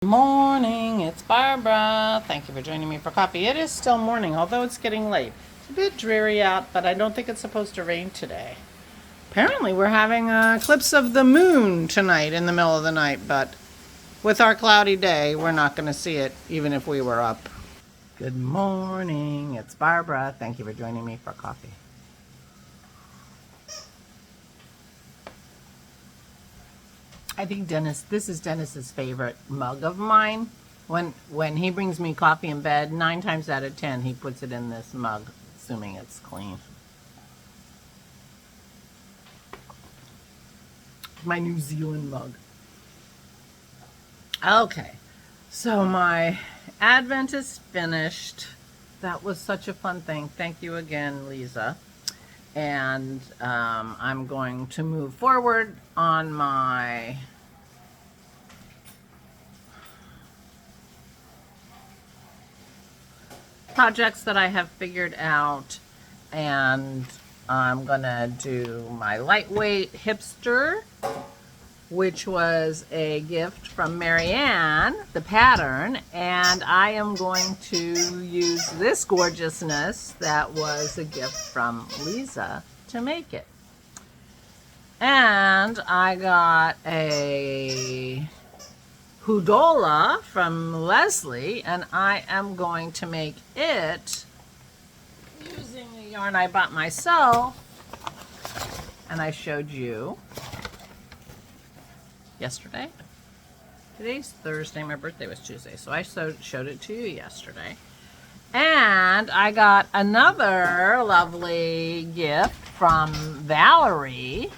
Morning, it's Barbara. Thank you for joining me for coffee. It is still morning, although it's getting late. It's a bit dreary out, but I don't think it's supposed to rain today. Apparently, we're having an eclipse of the moon tonight in the middle of the night, but with our cloudy day, we're not going to see it even if we were up. Good morning, it's Barbara. Thank you for joining me for coffee. I think this is Dennis's favorite mug of mine. When he brings me coffee in bed, 9 times out of 10, he puts it in this mug, assuming it's clean. My New Zealand mug. Okay, so my Advent is finished. That was such a fun thing. Thank you again, Lisa. And I'm going to move forward on my projects that I have figured out, and I'm gonna do my lightweight hipster, which was a gift from Marianne, the pattern, and I am going to use this gorgeousness that was a gift from Lisa to make it. And I got a Hudola from Leslie, and I am going to make it using the yarn I bought myself, and I showed you yesterday. Today's Thursday, my birthday was Tuesday, so I showed it to you yesterday. And I got another lovely gift from Valerie,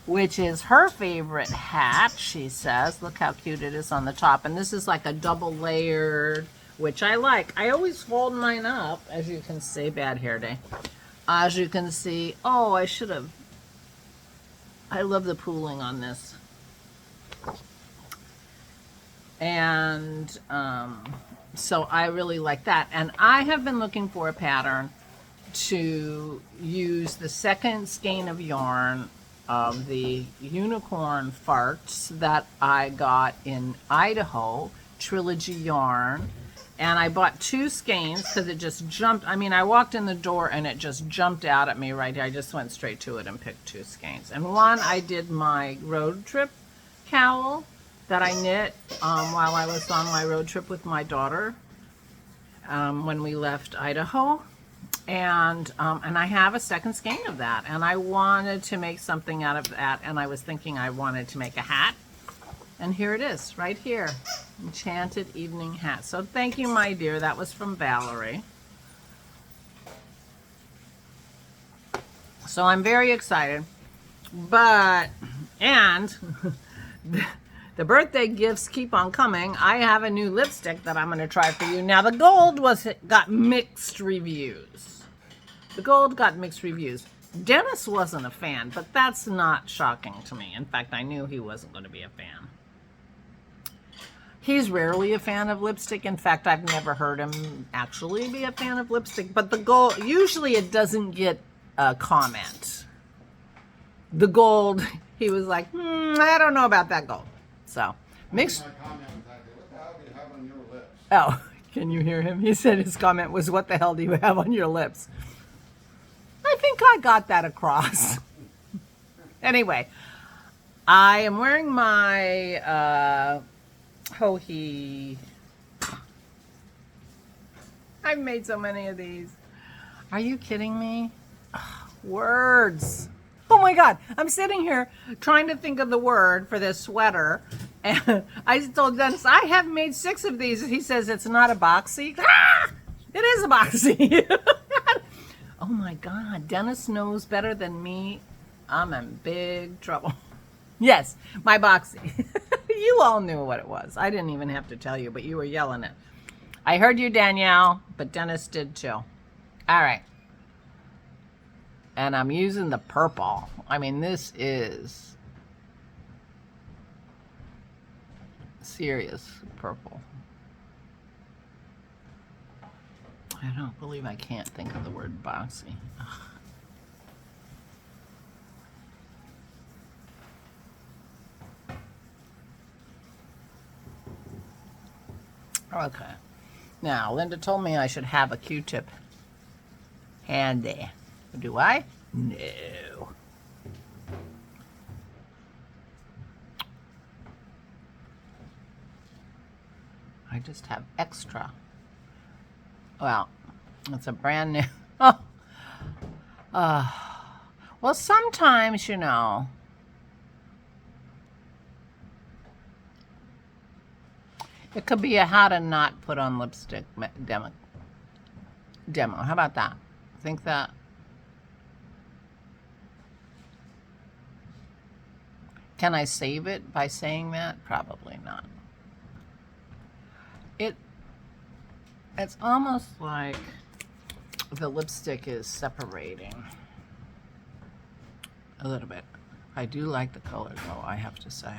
which is her favorite hat, she says. Look how cute it is on the top. And this is like a double layered, which I like. I always fold mine up, as you can see. Bad hair day. As you can see, oh, I should have. I love the pooling on this. And so I really like that. And I have been looking for a pattern to use the second skein of yarn of the unicorn farts that I got in Idaho, Trilogy yarn. And I bought 2 skeins because it just jumped. I mean, I walked in the door and it just jumped out at me right here. I just went straight to it and picked 2 skeins. And one, I did my road trip cowl that I knit while I was on my road trip with my daughter when we left Idaho. And I have a second skein of that, and I wanted to make something out of that, and I was thinking I wanted to make a hat, and here it is right here, Enchanted Evening Hat. So thank you, my dear. That was from Valerie. So I'm very excited, and the birthday gifts keep on coming. I have a new lipstick that I'm going to try for you. Now, the gold got mixed reviews. The gold got mixed reviews. Dennis wasn't a fan, but that's not shocking to me. In fact, I knew he wasn't going to be a fan. He's rarely a fan of lipstick. In fact, I've never heard him actually be a fan of lipstick. But the gold, usually it doesn't get a comment. The gold, he was like, I don't know about that gold. So, mixed. My comment was actually, what the hell do you have on your lips? Oh, can you hear him? He said his comment was, what the hell do you have on your lips? I think I got that across. Anyway, I am wearing my Hohi. I've made so many of these. Are you kidding me? Words. Oh my God, I'm sitting here trying to think of the word for this sweater. And I told Dennis, I have made 6 of these. He says, it's not a boxy. Ah, it is a boxy. Oh my God, Dennis knows better than me. I'm in big trouble. Yes, my boxy. You all knew what it was. I didn't even have to tell you, but you were yelling it. I heard you, Danielle, but Dennis did too. All right. And I'm using the purple. I mean, this is serious purple. I don't believe I can't think of the word boxy. Ugh. Okay. Now, Linda told me I should have a Q-tip handy. Do I? No. I just have extra. Well, it's a brand new. Oh. Well, sometimes, you know, it could be a how to not put on lipstick demo. How about that? Think that? Can I save it by saying that? Probably not. It's almost like the lipstick is separating a little bit. I do like the color though, I have to say.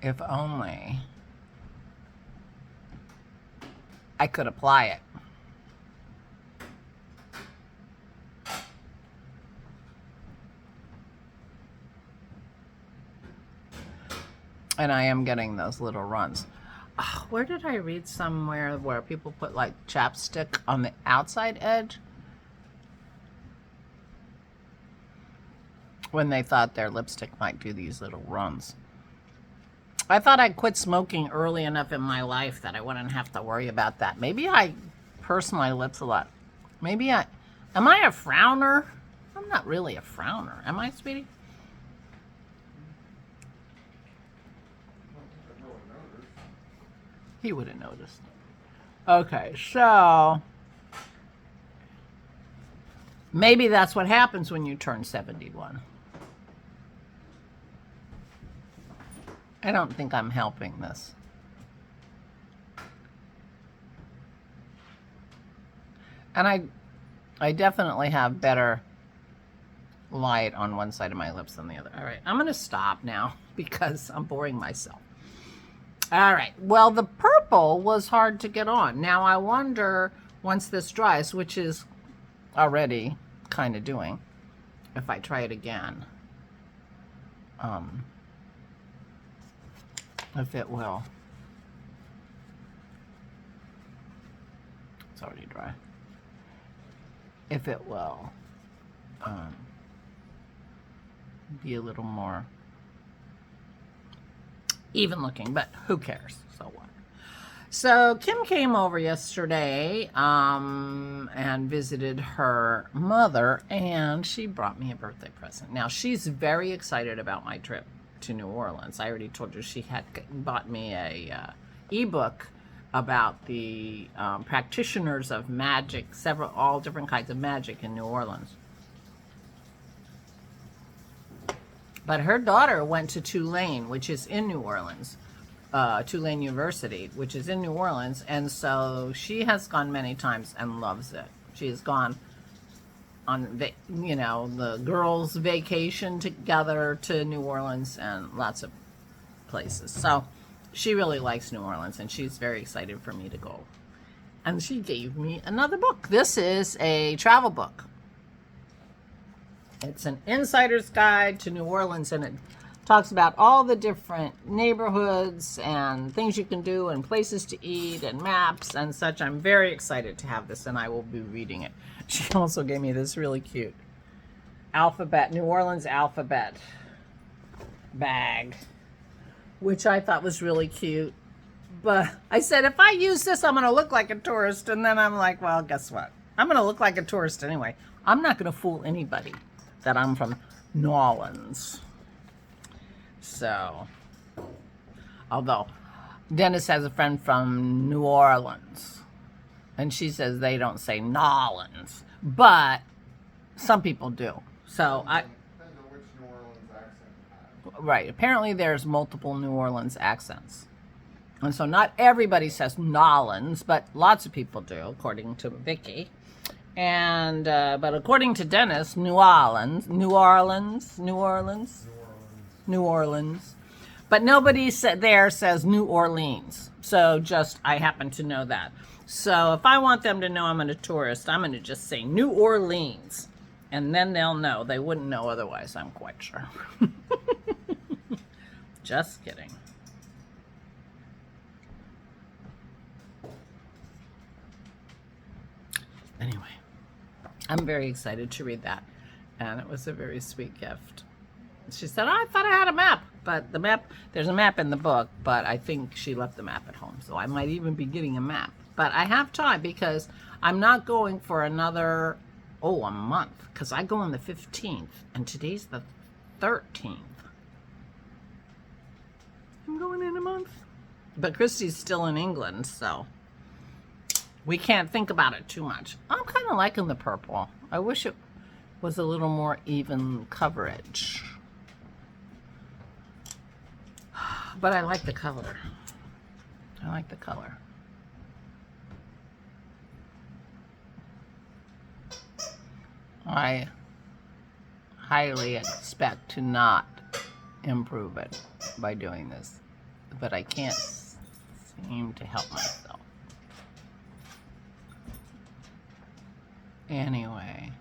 If only I could apply it. And I am getting those little runs. Oh, where did I read somewhere where people put like chapstick on the outside edge when they thought their lipstick might do these little runs? I thought I'd quit smoking early enough in my life that I wouldn't have to worry about that. Maybe I purse my lips a lot. Am I a frowner? I'm not really a frowner. Am I, sweetie? He would have noticed. Okay, so maybe that's what happens when you turn 71. I don't think I'm helping this. And I definitely have better light on one side of my lips than the other. All right, I'm going to stop now because I'm boring myself. All right, well, the purple was hard to get on. Now, I wonder, once this dries, which is already kind of doing, if I try it again, if it will. It's already dry. If it will be a little more even looking, but who cares? So what? So Kim came over yesterday and visited her mother, and she brought me a birthday present. Now, she's very excited about my trip to New Orleans. I already told you she had bought me a ebook about the practitioners of magic, all different kinds of magic in New Orleans. But her daughter went to Tulane, which is in New Orleans, Tulane University, which is in New Orleans, and so she has gone many times and loves it. She has gone on, the girls' vacation together to New Orleans and lots of places. So she really likes New Orleans, and she's very excited for me to go. And she gave me another book. This is a travel book. It's an insider's guide to New Orleans, and it talks about all the different neighborhoods and things you can do and places to eat and maps and such. I'm very excited to have this, and I will be reading it. She also gave me this really cute New Orleans alphabet bag, which I thought was really cute. But I said, if I use this, I'm going to look like a tourist. And then I'm like, well, guess what? I'm going to look like a tourist anyway. I'm not going to fool anybody that I'm from New Orleans. So, although Dennis has a friend from New Orleans, and she says they don't say Nolans, but some people do. So Depends on which New Orleans accent you have. right, apparently there's multiple New Orleans accents. And so not everybody says Nolans, but lots of people do, according to Vicky. And but according to Dennis, New Orleans. But nobody there says New Orleans. So just, I happen to know that. So if I want them to know I'm a tourist, I'm going to just say New Orleans. And then they'll know. They wouldn't know otherwise, I'm quite sure. Just kidding. Anyway, I'm very excited to read that. And it was a very sweet gift. She said, oh, I thought I had a map. But the map, there's a map in the book, but I think she left the map at home. So I might even be getting a map. But I have time because I'm not going for another, a month. Because I go on the 15th. And today's the 13th. I'm going in a month. But Christy's still in England, so we can't think about it too much. I'm kind of liking the purple. I wish it was a little more even coverage. But I like the color. I like the color. I highly expect to not improve it by doing this, but I can't seem to help myself. Anyway,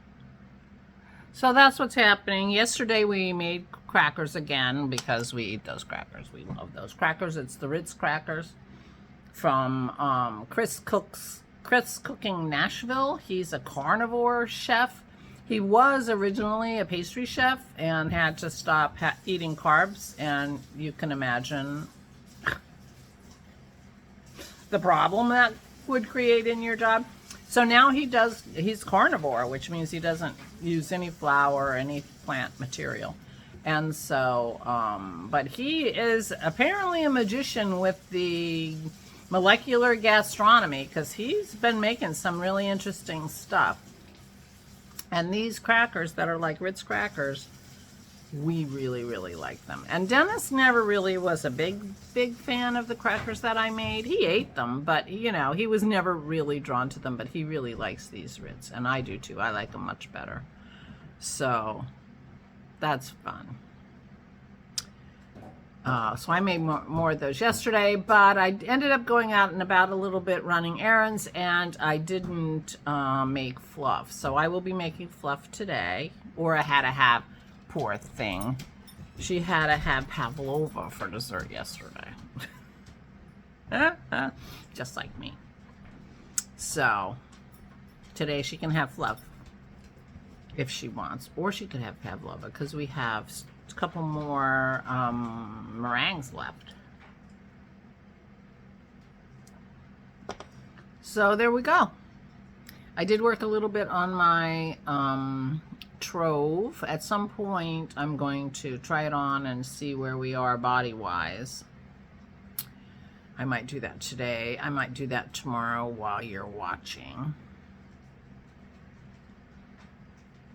so that's what's happening. Yesterday we made crackers again because we eat those crackers. We love those crackers. It's the Ritz crackers from Chris Cooking Nashville. He's a carnivore chef. He was originally a pastry chef and had to stop eating carbs, and you can imagine the problem that would create in your job. So now he's carnivore, which means he doesn't use any flour or any plant material. And so, but he is apparently a magician with the molecular gastronomy because he's been making some really interesting stuff. And these crackers that are like Ritz crackers, we really, really like them. And Dennis never really was a big fan of the crackers that I made. He ate them, but, you know, he was never really drawn to them. But he really likes these Ritz, and I do too. I like them much better. So that's fun. So I made more of those yesterday, but I ended up going out and about a little bit running errands, and I didn't make fluff. So I will be making fluff today, or I had to have, poor thing, she had to have pavlova for dessert yesterday. Just like me. So today she can have fluff if she wants, or she could have pavlova because we have a couple more meringues left. So there we go. I did work a little bit on my trove. At some point I'm going to try it on and see where we are body wise. I might do that today. I might do that tomorrow while you're watching.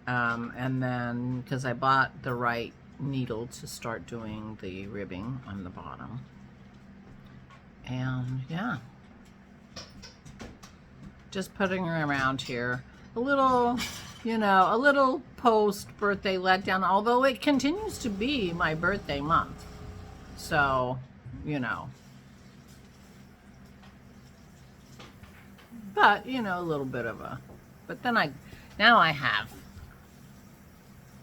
And then because I bought the right needle to start doing the ribbing on the bottom. And yeah, just putting her around here. A little, you know, a little post birthday letdown, although it continues to be my birthday month. So, you know, but you know, a little bit of a, but then now I have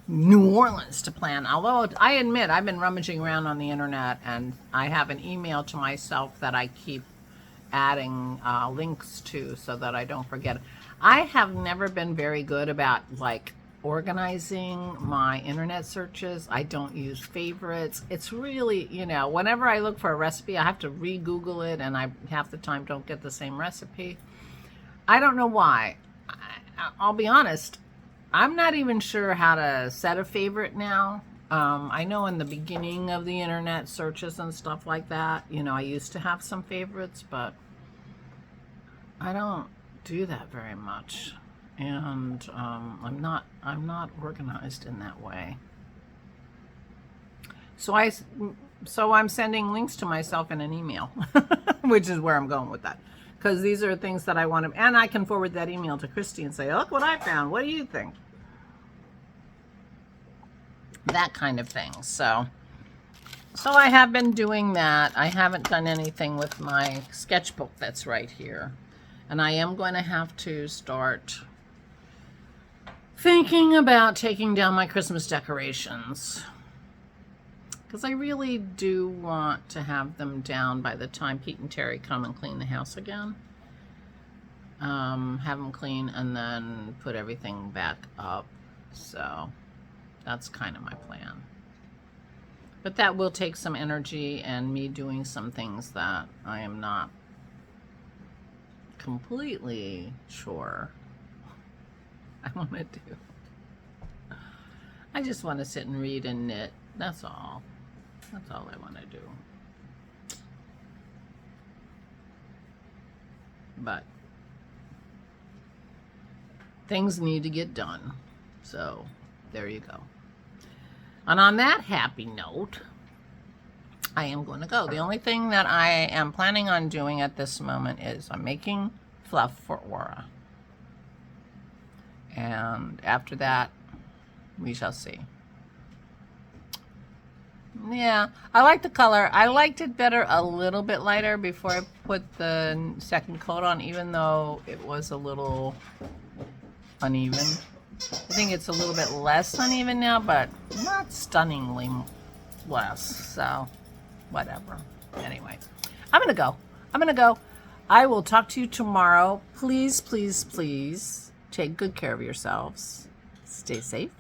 New Orleans to plan. Although I admit I've been rummaging around on the internet, and I have an email to myself that I keep adding links to so that I don't forget. I have never been very good about like organizing my internet searches. I don't use favorites. It's really, you know, whenever I look for a recipe, I have to re-Google it, and I half the time don't get the same recipe. I don't know why. I'll be honest. I'm not even sure how to set a favorite now. I know in the beginning of the internet searches and stuff like that, you know, I used to have some favorites, but I don't do that very much. And I'm not organized in that way. So I'm sending links to myself in an email, which is where I'm going with that. Because these are things that I want to, and I can forward that email to Christy and say, look what I found. What do you think? That kind of thing. So I have been doing that. I haven't done anything with my sketchbook that's right here. And I am going to have to start thinking about taking down my Christmas decorations. because I really do want to have them down by the time Pete and Terry come and clean the house again. Have them clean and then put everything back up. So that's kind of my plan. But that will take some energy and me doing some things that I am not completely sure I want to do. I just want to sit and read and knit. That's all. That's all I want to do. But things need to get done. So there you go. And on that happy note, I am going to go. The only thing that I am planning on doing at this moment is I'm making fluff for Aura. And after that, we shall see. Yeah, I like the color. I liked it better a little bit lighter before I put the second coat on, even though it was a little uneven. I think it's a little bit less uneven now, but not stunningly less. So, whatever. Anyway, I'm going to go. I'm going to go. I will talk to you tomorrow. Please, please, please take good care of yourselves. Stay safe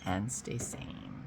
and stay sane.